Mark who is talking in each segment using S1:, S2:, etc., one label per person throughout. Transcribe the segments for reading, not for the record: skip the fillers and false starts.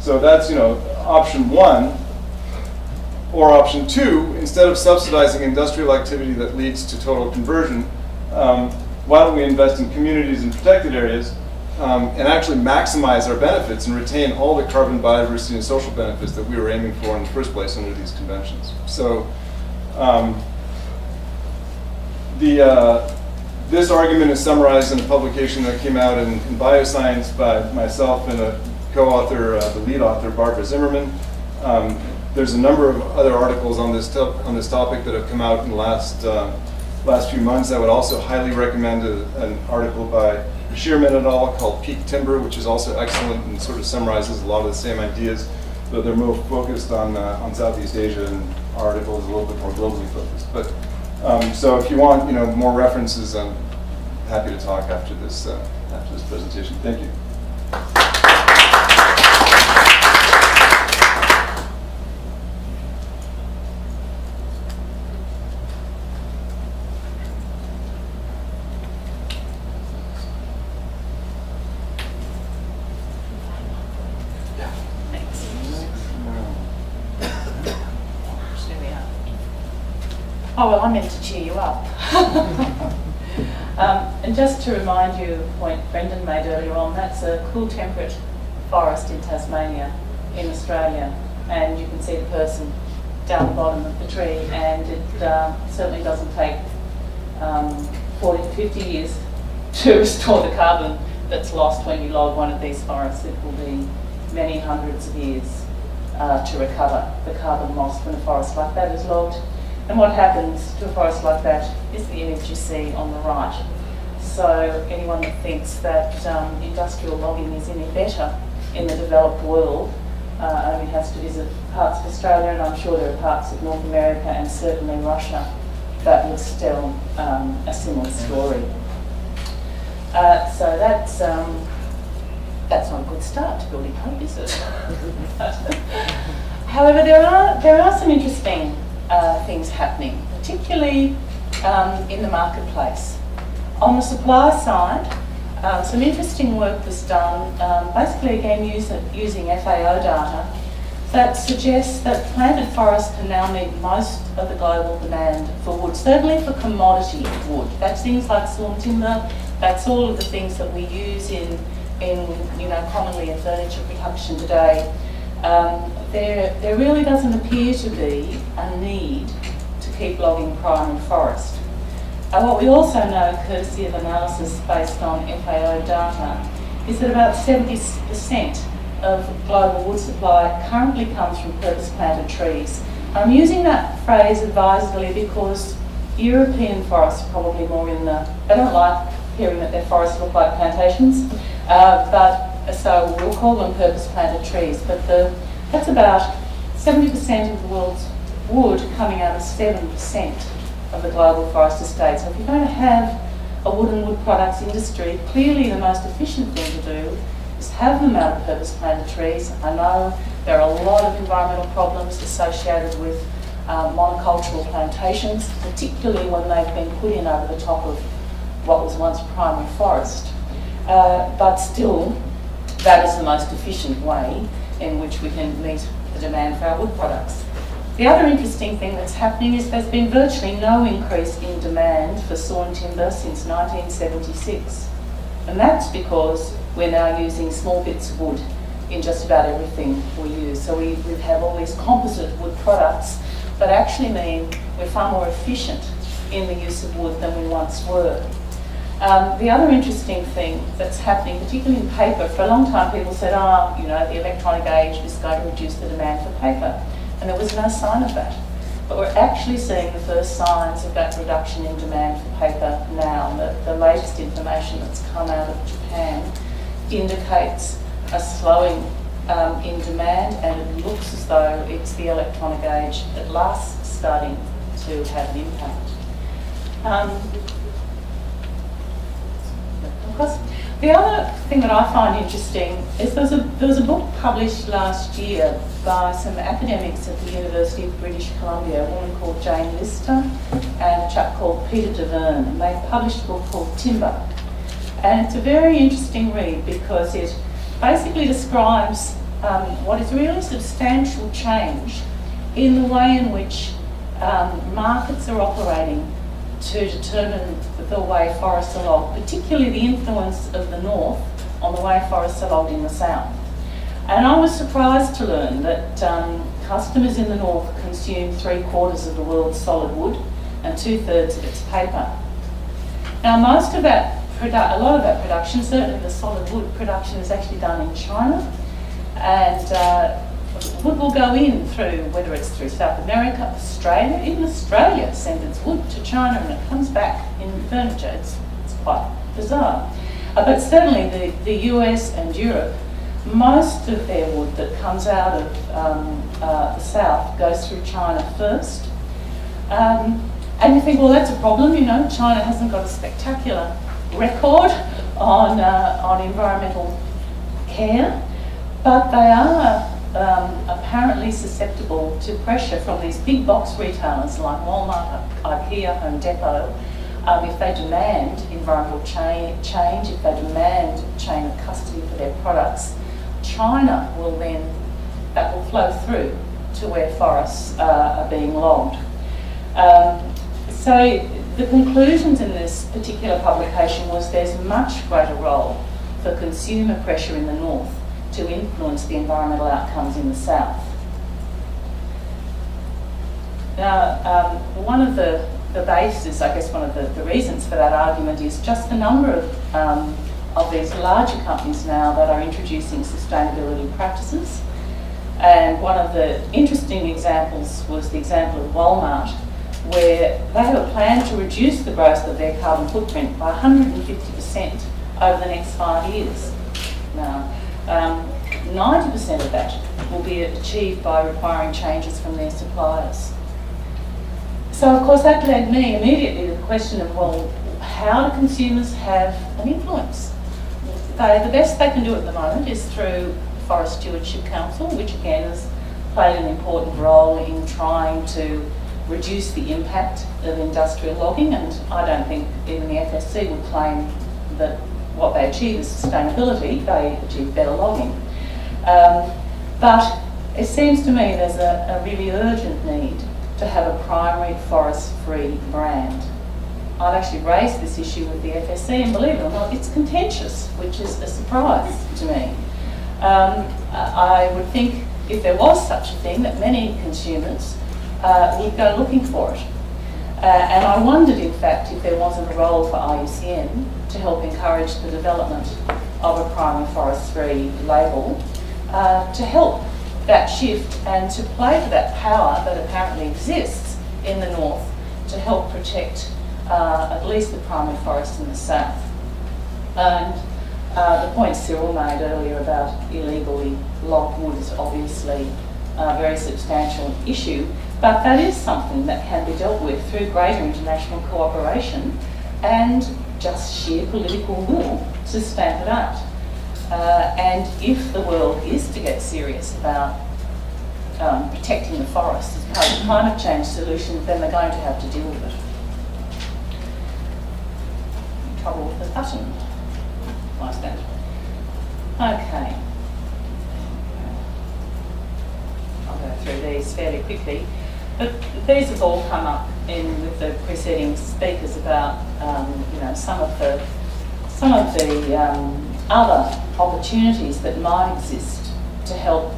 S1: So that's, option one. Or option two, instead of subsidizing industrial activity that leads to total conversion, why don't we invest in communities and protected areas and actually maximize our benefits and retain all the carbon, biodiversity, and social benefits that we were aiming for in the first place under these conventions. So this argument is summarized in a publication that came out in Bioscience by myself and a co-author, the lead author, Barbara Zimmerman. There's a number of other articles on this topic that have come out in the last few months. I would also highly recommend an article by Shearman et al. Called Peak Timber, which is also excellent and sort of summarizes a lot of the same ideas, but they're more focused on Southeast Asia, and our article is a little bit more globally focused. But so if you want more references, I'm happy to talk after this presentation. Thank you.
S2: Oh, well, I meant to cheer you up. And just to remind you of a point Brendan made earlier on, that's a cool temperate forest in Tasmania, in Australia. And you can see the person down the bottom of the tree, and it certainly doesn't take 40 to 50 years to restore the carbon that's lost when you log one of these forests. It will be many hundreds of years to recover the carbon lost when a forest like that is logged. And what happens to a forest like that is the image you see on the right. So anyone that thinks that industrial logging is any better in the developed world only has to visit parts of Australia, and I'm sure there are parts of North America and certainly Russia that would tell a similar story. So that's not a good start to building hope, is it? However, there are some interesting things happening, particularly in the marketplace. On the supply side, some interesting work was done, basically again using FAO data, that suggests that planted forests can now meet most of the global demand for wood, certainly for commodity wood. That's things like sawn timber, that's all of the things that we use in commonly in furniture production today. There really doesn't appear to be a need to keep logging primary forest. What we also know, courtesy of analysis based on FAO data, is that about 70% of global wood supply currently comes from purpose-planted trees. I'm using that phrase advisedly because European forests are probably more in the, they don't like hearing that their forests look like plantations, so we'll call them purpose-planted trees, but that's about 70% of the world's wood coming out of 7% of the global forest estate. So if you're going to have a wood and wood products industry, clearly the most efficient thing to do is have them out of purpose-planted trees. I know there are a lot of environmental problems associated with monocultural plantations, particularly when they've been put in over the top of what was once primary forest. But still, that is the most efficient way in which we can meet the demand for our wood products. The other interesting thing that's happening is there's been virtually no increase in demand for sawn timber since 1976. And that's because we're now using small bits of wood in just about everything we use. So we have all these composite wood products that actually mean we're far more efficient in the use of wood than we once were. The other interesting thing that's happening, particularly in paper, for a long time people said, the electronic age is going to reduce the demand for paper. And there was no sign of that. But we're actually seeing the first signs of that reduction in demand for paper now. The latest information that's come out of Japan indicates a slowing in demand, and it looks as though it's the electronic age at last starting to have an impact. The other thing that I find interesting is there was a book published last year by some academics at the University of British Columbia, a woman called Jane Lister and a chap called Peter DeVerne, and they published a book called Timber. And it's a very interesting read because it basically describes what is really substantial change in the way in which markets are operating to determine the way forests are logged, particularly the influence of the north on the way forests are logged in the south. And I was surprised to learn that customers in the north consume 3/4 of the world's solid wood and 2/3 of its paper. Now, most of that, a lot of that production, certainly the solid wood production, is actually done in China, and wood will go in through, whether it's through South America, Australia, even Australia sends its wood to China and it comes back in furniture. It's quite bizarre. But certainly the US and Europe, most of their wood that comes out of the south goes through China first. And you think, well, that's a problem, you know, China hasn't got a spectacular record on environmental care, but they are apparently susceptible to pressure from these big box retailers like Walmart, IKEA, Home Depot. If they demand environmental change, if they demand chain of custody for their products, China will then, that will flow through to where forests are being logged. So the conclusions in this particular publication was there's much greater role for consumer pressure in the north to influence the environmental outcomes in the south. Now, one of the bases, I guess one of the reasons for that argument is just the number of these larger companies now that are introducing sustainability practices. And one of the interesting examples was the example of Walmart, where they have a plan to reduce the growth of their carbon footprint by 150% over the next 5 years. Now, 90% of that will be achieved by requiring changes from their suppliers. So, of course, that led me immediately to the question of, well, how do consumers have an influence? The best they can do at the moment is through Forest Stewardship Council, which again has played an important role in trying to reduce the impact of industrial logging, and I don't think even the FSC would claim that what they achieve is sustainability, they achieve better logging. But it seems to me there's a really urgent need to have a primary forest-free brand. I've actually raised this issue with the FSC, and believe it or not, it's contentious, which is a surprise to me. I would think if there was such a thing that many consumers would go looking for it. And I wondered, in fact, if there wasn't a role for IUCN to help encourage the development of a primary forest-free label to help that shift and to play to that power that apparently exists in the north to help protect at least the primary forest in the south. And the point Cyril made earlier about illegally logged wood is obviously a very substantial issue, but that is something that can be dealt with through greater international cooperation and just sheer political will to stamp it out. And if the world is to get serious about protecting the forests as part of the climate change solution, then they're going to have to deal with it. Trouble with the button. Like that. Okay. I'll go through these fairly quickly. But these have all come up with the preceding speakers about you know, some of the other opportunities that might exist to help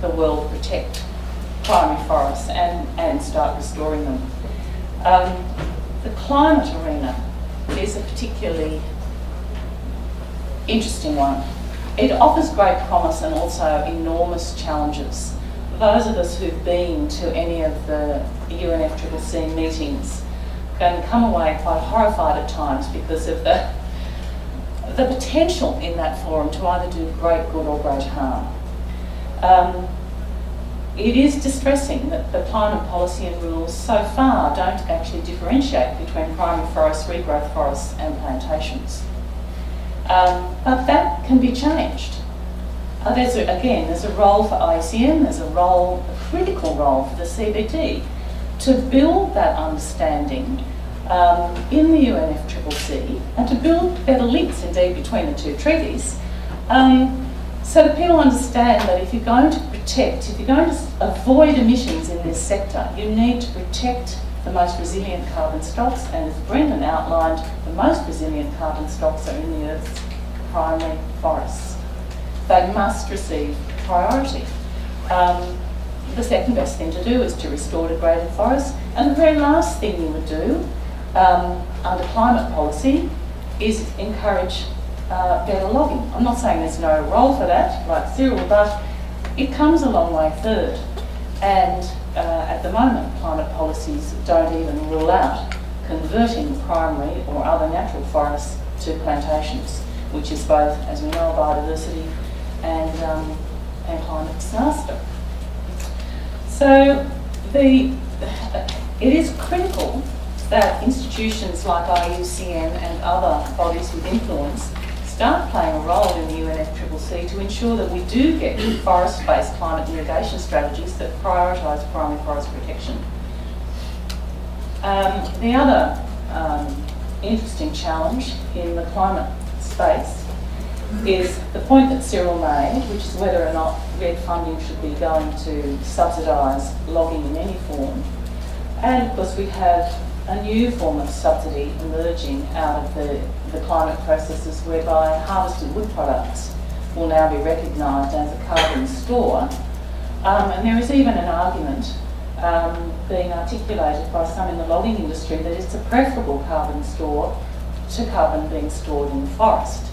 S2: the world protect primary forests and start restoring them. The climate arena is a particularly interesting one. It offers great promise and also enormous challenges. Those of us who've been to any of the UNFCCC meetings can come away quite horrified at times because of the potential in that forum to either do great good or great harm. It is distressing that the climate policy and rules so far don't actually differentiate between primary forests, regrowth forests and plantations. But that can be changed. There's a role for IUCN, there's a critical role for the CBD to build that understanding in the UNFCCC and to build better links indeed between the two treaties So that people understand that if you're going to protect, if you're going to avoid emissions in this sector, you need to protect the most resilient carbon stocks, and as Brendan outlined, the most resilient carbon stocks are in the Earth's primary forests. They must receive priority. The second best thing to do is to restore degraded forests, and the very last thing you would do under climate policy is encourage better logging. I'm not saying there's no role for that, like Cyril, but it comes a long way third. And at the moment, climate policies don't even rule out converting primary or other natural forests to plantations, which is both, as we know, biodiversity and climate disaster. So it is critical that institutions like IUCN and other bodies with influence start playing a role in the UNFCCC to ensure that we do get forest-based climate mitigation strategies that prioritise primary forest protection. The other interesting challenge in the climate space is the point that Cyril made, which is whether or not RED funding should be going to subsidise logging in any form. And of course we have a new form of subsidy emerging out of the climate processes, whereby harvested wood products will now be recognised as a carbon store. And there is even an argument being articulated by some in the logging industry that it's a preferable carbon store to carbon being stored in the forest.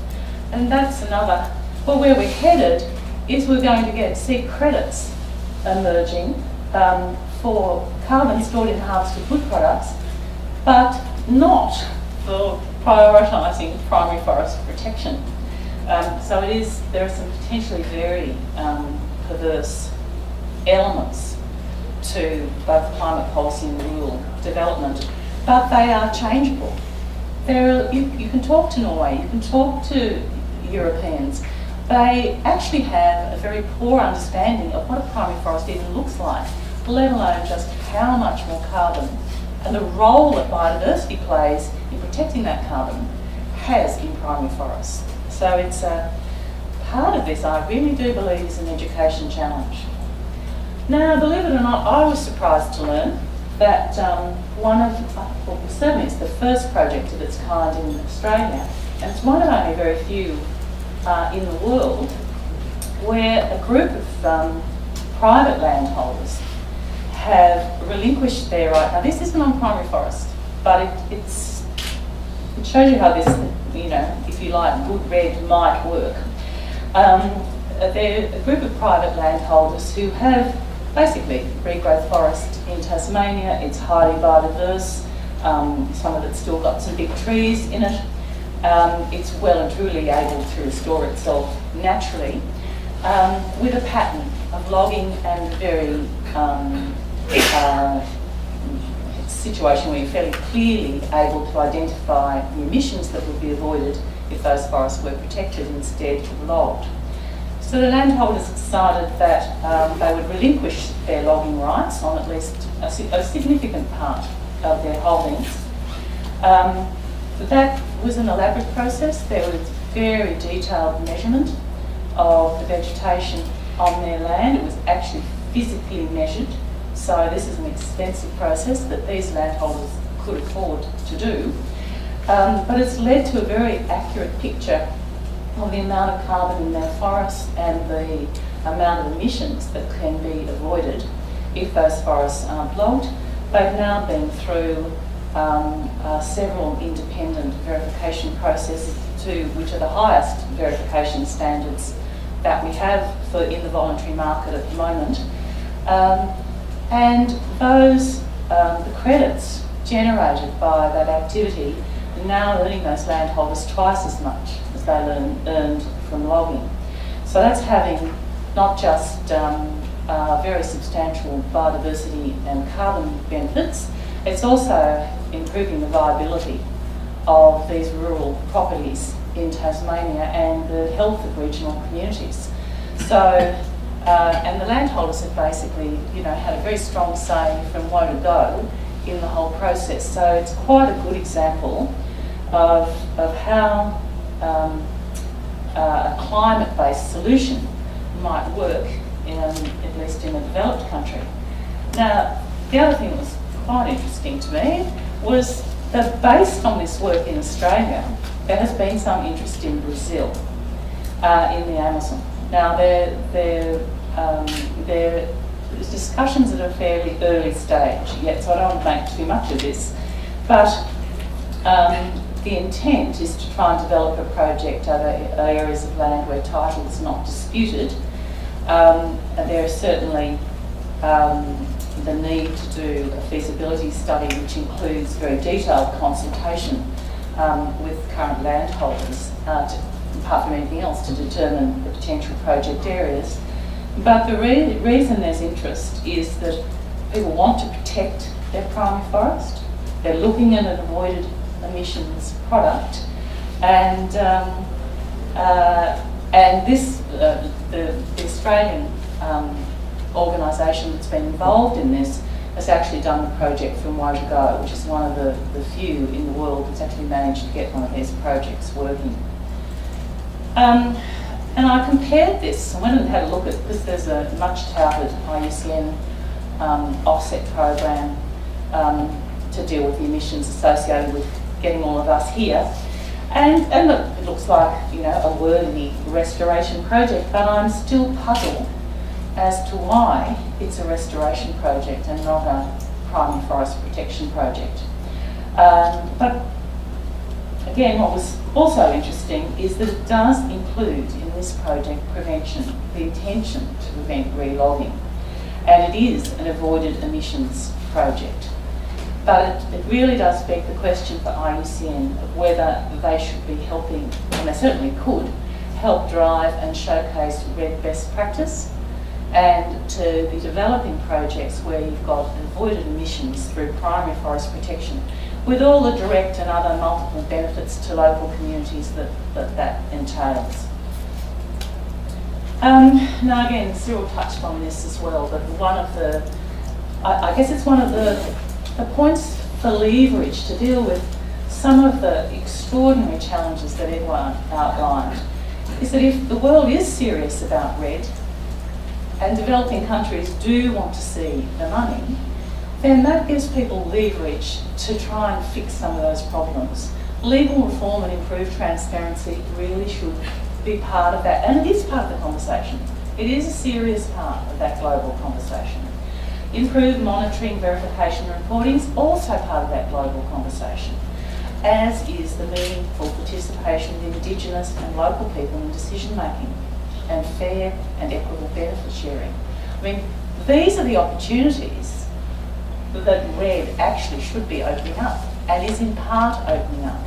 S2: And that's another, well, where we're headed is we're going to see credits emerging for carbon stored in harvested wood products, but not for prioritising primary forest protection. So there are some potentially very perverse elements to both climate policy and rural development, but they are changeable. You can talk to Norway, you can talk to Europeans. They actually have a very poor understanding of what a primary forest even looks like, let alone just how much more carbon and the role that biodiversity plays in protecting that carbon has in primary forests. So it's a part of this, I really do believe, is an education challenge. Now, believe it or not, I was surprised to learn that certainly it's the first project of its kind in Australia, and it's one of only very few in the world, where a group of private landholders have relinquished their right. Now, this isn't on primary forest, but it shows you how this, if you like, good RED might work. They're a group of private landholders who have basically regrowth forest in Tasmania. It's highly biodiverse. Some of it's still got some big trees in it. It's well and truly able to restore itself naturally, with a pattern of logging and very situation where you're fairly clearly able to identify the emissions that would be avoided if those forests were protected instead of logged. So the landholders decided that they would relinquish their logging rights on at least a significant part of their holdings. That was an elaborate process. There was very detailed measurement of the vegetation on their land. It was actually physically measured. So this is an expensive process that these landholders could afford to do. But it's led to a very accurate picture of the amount of carbon in their forests and the amount of emissions that can be avoided if those forests aren't logged. They've now been through several independent verification processes, which are the highest verification standards that we have in the voluntary market at the moment. And the credits generated by that activity are now earning those landholders twice as much as they earned from logging. So that's having not just very substantial biodiversity and carbon benefits, it's also improving the viability of these rural properties in Tasmania and the health of regional communities. So, and the landholders have basically, had a very strong say from woe to go in the whole process. So it's quite a good example of how a climate-based solution might work, at least in a developed country. Now, the other thing that was quite interesting to me was that based on this work in Australia, there has been some interest in Brazil, in the Amazon. Now, there's discussions at a fairly early stage yet, so I don't want to make too much of this, but the intent is to try and develop a project over areas of land where title is not disputed. And there is certainly the need to do a feasibility study which includes very detailed consultation with current landholders, apart from anything else, to determine the potential project areas. But the reason there's interest is that people want to protect their primary forest. They're looking at an avoided emissions product, and this the Australian organisation that's been involved in this has actually done the project from Woe to Go, which is one of the few in the world that's actually managed to get one of these projects working. And I compared this, I went and had a look at, because there's a much touted IUCN offset program to deal with the emissions associated with getting all of us here. And look, it looks like, you know, a worthy restoration project, but I'm still puzzled as to why it's a restoration project and not a primary forest protection project. But again, what was also interesting is that it does include in this project prevention, the intention to prevent re-logging, and it is an avoided emissions project. But it really does beg the question for IUCN of whether they should be helping, and they certainly could, help drive and showcase REDD best practice, and to be developing projects where you've got avoided emissions through primary forest protection, with all the direct and other multiple benefits to local communities that entails. Now again, Cyril touched on this as well, but one of the, I guess it's one of the points for leverage to deal with some of the extraordinary challenges that everyone outlined, is that if the world is serious about REDD, and developing countries do want to see the money, then that gives people leverage to try and fix some of those problems. Legal reform and improved transparency really should be part of that, and it is part of the conversation. It is a serious part of that global conversation. Improved monitoring, verification and reporting is also part of that global conversation, as is the meaningful participation of Indigenous and local people in decision making, and fair and equitable benefit sharing. I mean, these are the opportunities that REDD actually should be opening up, and is in part opening up.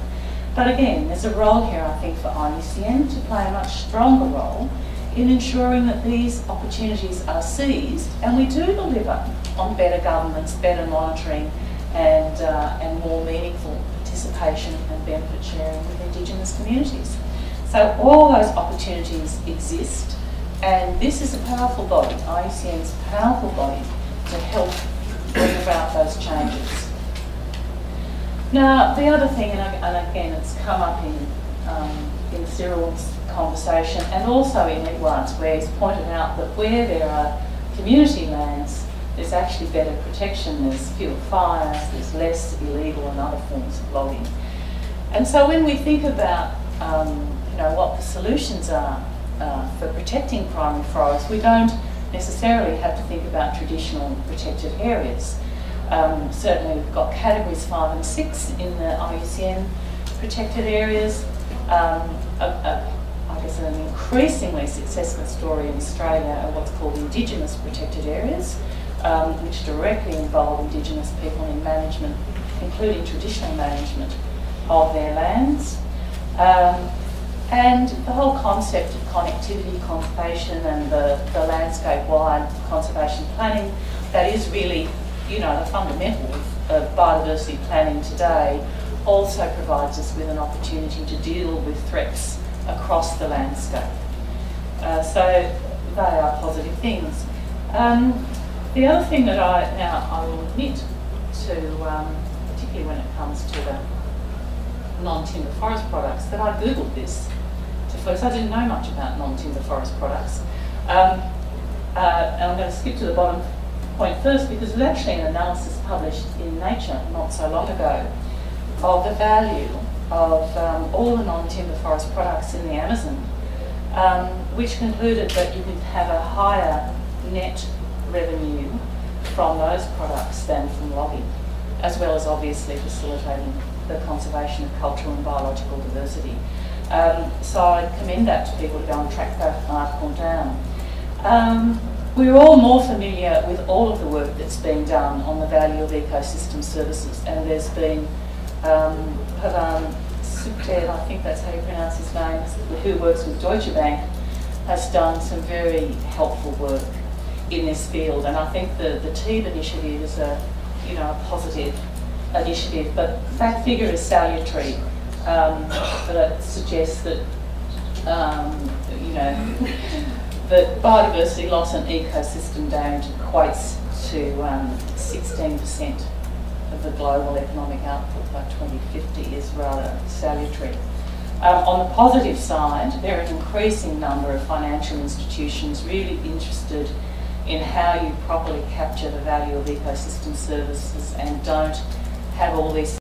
S2: But again, there's a role here, I think, for IUCN to play a much stronger role in ensuring that these opportunities are seized, and we do deliver on better governance, better monitoring, and more meaningful participation and benefit sharing with Indigenous communities. So all those opportunities exist, and this is a powerful body, IUCN's a powerful body, to help bring about those changes. Now, the other thing, and again it's come up in Cyril's conversation and also in Edward's, where he's pointed out that where there are community lands, there's actually better protection, there's fewer fires, there's less illegal and other forms of logging. And so when we think about you know, what the solutions are for protecting primary forests, we don't necessarily have to think about traditional protected areas. Certainly we've got categories 5 and 6 in the IUCN protected areas. I guess an increasingly successful story in Australia are what's called Indigenous protected areas, which directly involve Indigenous people in management, including traditional management of their lands. And the whole concept of connectivity, conservation and the landscape-wide conservation planning, that is really, you know, the fundamental of biodiversity planning today, also provides us with an opportunity to deal with threats across the landscape. So they are positive things. The other thing that I will admit to, particularly when it comes to the non-timber forest products, that I googled this to first. I didn't know much about non-timber forest products. And I'm going to skip to the bottom point first, because there's actually an analysis published in Nature not so long ago of the value of all the non-timber forest products in the Amazon, which concluded that you could have a higher net revenue from those products than from logging, as well as obviously facilitating the conservation of cultural and biological diversity. So I commend that to people to go and track that article down. We're all more familiar with all of the work that's been done on the value of ecosystem services, and there's been Pavan Sukhdev, I think that's how you pronounce his name, who works with Deutsche Bank, has done some very helpful work in this field, and I think the TEEB initiative is a positive initiative, but that figure is salutary, but it suggests that that biodiversity loss and ecosystem damage equates to 16% of the global economic output by 2050 is rather salutary. On the positive side, there are an increasing number of financial institutions really interested in how you properly capture the value of ecosystem services and don't have all these